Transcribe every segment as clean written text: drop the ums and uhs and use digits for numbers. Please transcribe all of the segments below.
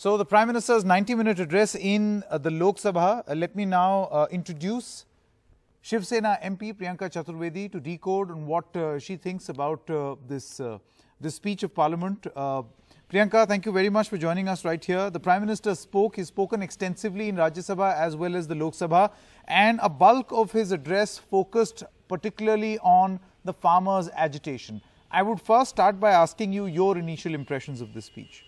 So the Prime Minister's 90-minute address in the Lok Sabha. Let me now introduce Shiv Sena MP Priyanka Chaturvedi to decode on what she thinks about this speech of Parliament. Priyanka, thank you very much for joining us right here. The Prime Minister spoke. He's spoken extensively in Rajya Sabha as well as the Lok Sabha, and a bulk of his address focused particularly on the farmers' agitation. I would first start by asking you your initial impressions of this speech.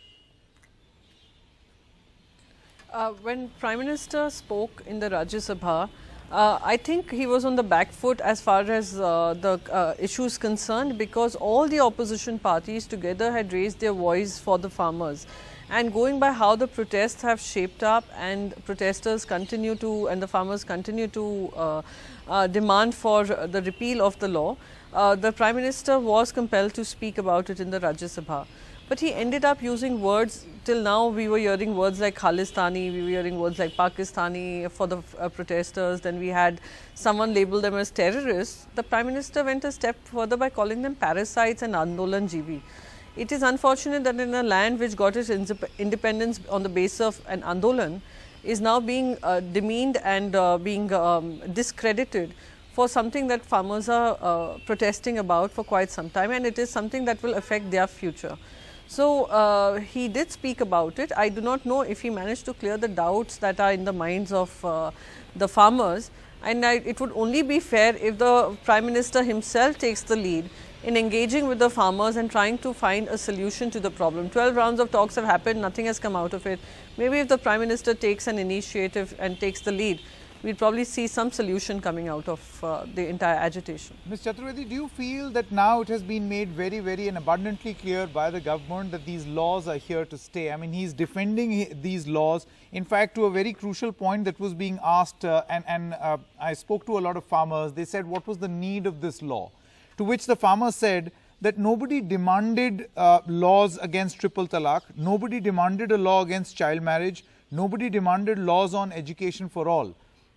When Prime Minister spoke in the Rajya Sabha, I think he was on the back foot as far as the issue is concerned, because all the opposition parties together had raised their voice for the farmers. And going by how the protests have shaped up, and protesters continue to, and the farmers continue to demand for the repeal of the law, the Prime Minister was compelled to speak about it in the Rajya Sabha. But he ended up using words. Till now we were hearing words like Khalistani, we were hearing words like Pakistani for the protesters, then we had someone label them as terrorists. The Prime Minister went a step further by calling them parasites and Andolan Jeevi. It is unfortunate that in a land which got its independence on the basis of an Andolan is now being demeaned and being discredited for something that farmers are protesting about for quite some time, and it is something that will affect their future. So, he did speak about it. I do not know if he managed to clear the doubts that are in the minds of the farmers, and it would only be fair if the Prime Minister himself takes the lead in engaging with the farmers and trying to find a solution to the problem. 12 rounds of talks have happened, nothing has come out of it. Maybe if the Prime Minister takes an initiative and takes the lead, we'll probably see some solution coming out of the entire agitation. Ms. Chaturvedi, do you feel that now it has been made very and abundantly clear by the government that these laws are here to stay? I mean, he's defending these laws, in fact, to a very crucial point that was being asked, and I spoke to a lot of farmers. They said, what was the need of this law? To which the farmers said that nobody demanded laws against triple talaq, nobody demanded a law against child marriage, nobody demanded laws on education for all.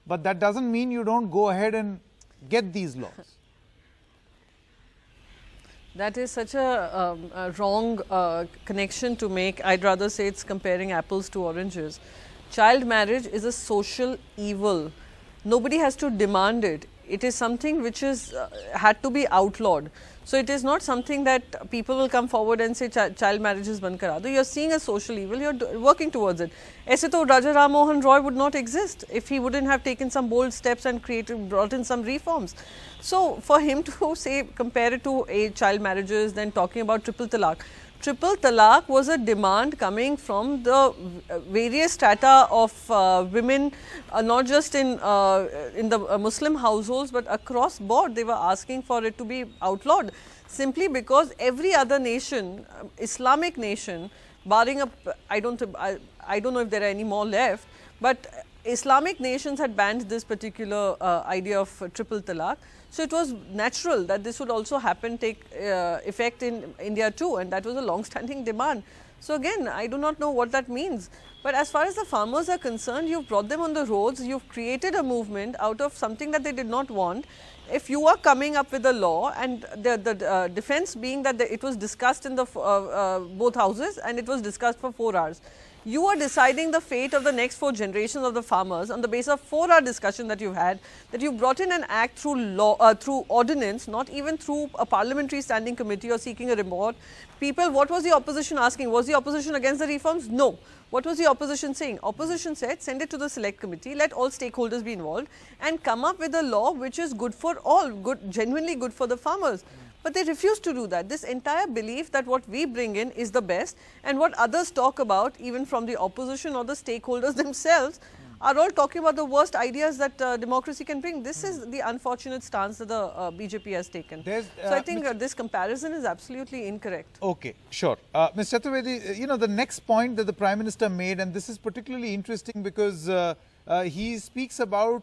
But that doesn't mean you don't go ahead and get these laws. That is such a wrong connection to make. I'd rather say it's comparing apples to oranges. Child marriage is a social evil. Nobody has to demand it. It is something which is had to be outlawed. So, it is not something that people will come forward and say child marriage is ban kara do. You are seeing a social evil, you are working towards it. Aise to Raja Ram Mohan Roy would not exist if he wouldn't have taken some bold steps and brought in some reforms. So, for him to say, compare it to child marriages, then talking about triple talaq. Triple talaq was a demand coming from the various strata of women, not just in the Muslim households, but across board. They were asking for it to be outlawed, simply because every other nation, Islamic nation, barring I don't know if there are any more left, but Islamic nations had banned this particular idea of triple talaq. So, it was natural that this would also take effect in India too, and that was a long-standing demand. So, again, I do not know what that means. But as far as the farmers are concerned, you've brought them on the roads, you've created a movement out of something that they did not want. If you are coming up with a law, and the defense being that it was discussed in the both houses and it was discussed for 4 hours. You are deciding the fate of the next 4 generations of the farmers on the basis of 4-hour discussion that you've had, that you brought in an act through law, through ordinance, not even through a parliamentary standing committee or seeking a report. People, what was the opposition asking? Was the opposition against the reforms? No. What was the opposition saying? Opposition said, send it to the select committee, let all stakeholders be involved and come up with a law which is good for all, genuinely good for the farmers. But they refuse to do that. This entire belief that what we bring in is the best, and what others talk about, even from the opposition or the stakeholders themselves, are all talking about the worst ideas that democracy can bring. This is the unfortunate stance that the BJP has taken. So, I think this comparison is absolutely incorrect. Okay, sure. Ms. Chaturvedi, you know, the next point that the Prime Minister made, and this is particularly interesting because he speaks about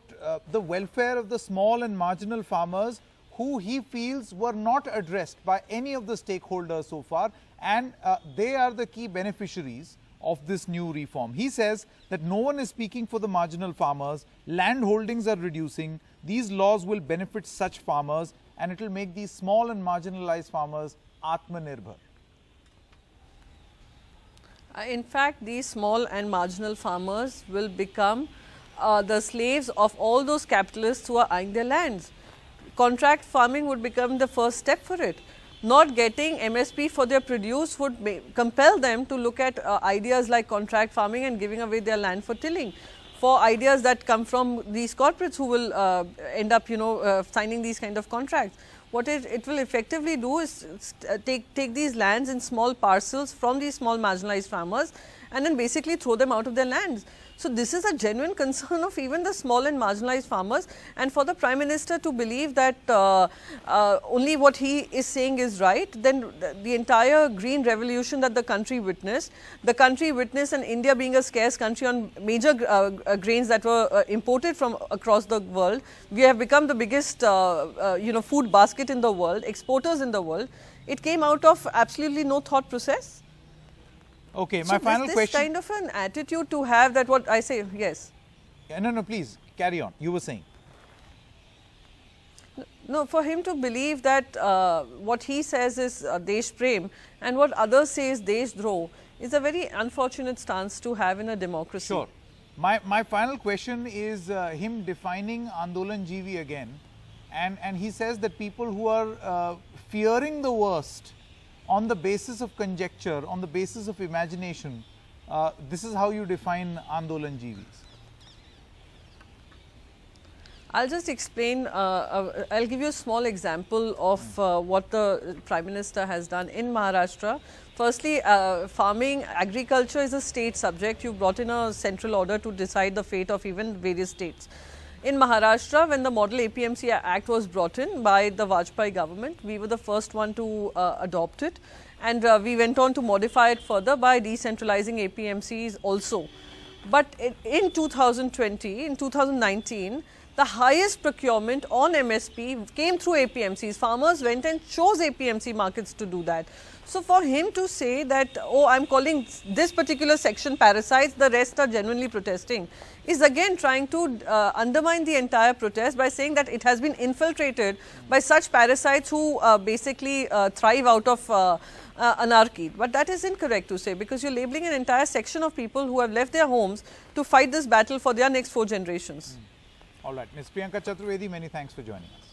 the welfare of the small and marginal farmers who he feels were not addressed by any of the stakeholders so far, and they are the key beneficiaries of this new reform. He says that no one is speaking for the marginal farmers, land holdings are reducing, these laws will benefit such farmers and it will make these small and marginalized farmers Atmanirbhar. In fact, these small and marginal farmers will become the slaves of all those capitalists who are eyeing their lands. Contract farming would become the first step for it. Not getting MSP for their produce would compel them to look at ideas like contract farming and giving away their land for tilling. For ideas that come from these corporates who will end up, signing these kind of contracts. What it will effectively do is take these lands in small parcels from these small marginalized farmers and then basically throw them out of their lands. So, this is a genuine concern of even the small and marginalized farmers, and for the Prime Minister to believe that only what he is saying is right, then the entire green revolution that the country witnessed and India being a scarce country on major grains that were imported from across the world, we have become the biggest food basket in the world, exporters in the world. It came out of absolutely no thought process. Okay, my final question. This kind of an attitude to have, that what I say, yes. No, please carry on. You were saying. No, for him to believe that what he says is Desh Prem and what others say is Desh Droh is a very unfortunate stance to have in a democracy. Sure. My final question is him defining Andolan Jeevi again, and he says that people who are fearing the worst on the basis of conjecture, on the basis of imagination, this is how you define Andolan Jeevis. I'll just explain, I'll give you a small example of what the Prime Minister has done in Maharashtra. Firstly, farming, agriculture is a state subject. You brought in a central order to decide the fate of even various states. In Maharashtra, when the Model APMC Act was brought in by the Vajpayee government, we were the first one to adopt it, and we went on to modify it further by decentralizing APMCs also. But in 2020, in 2019, the highest procurement on MSP came through APMCs. Farmers went and chose APMC markets to do that. So, for him to say that, oh, I am calling this particular section parasites, the rest are genuinely protesting, is again trying to undermine the entire protest by saying that it has been infiltrated by such parasites who basically thrive out of anarchy. But that is incorrect to say, because you are labeling an entire section of people who have left their homes to fight this battle for their next 4 generations. All right. Ms. Priyanka Chaturvedi, many thanks for joining us.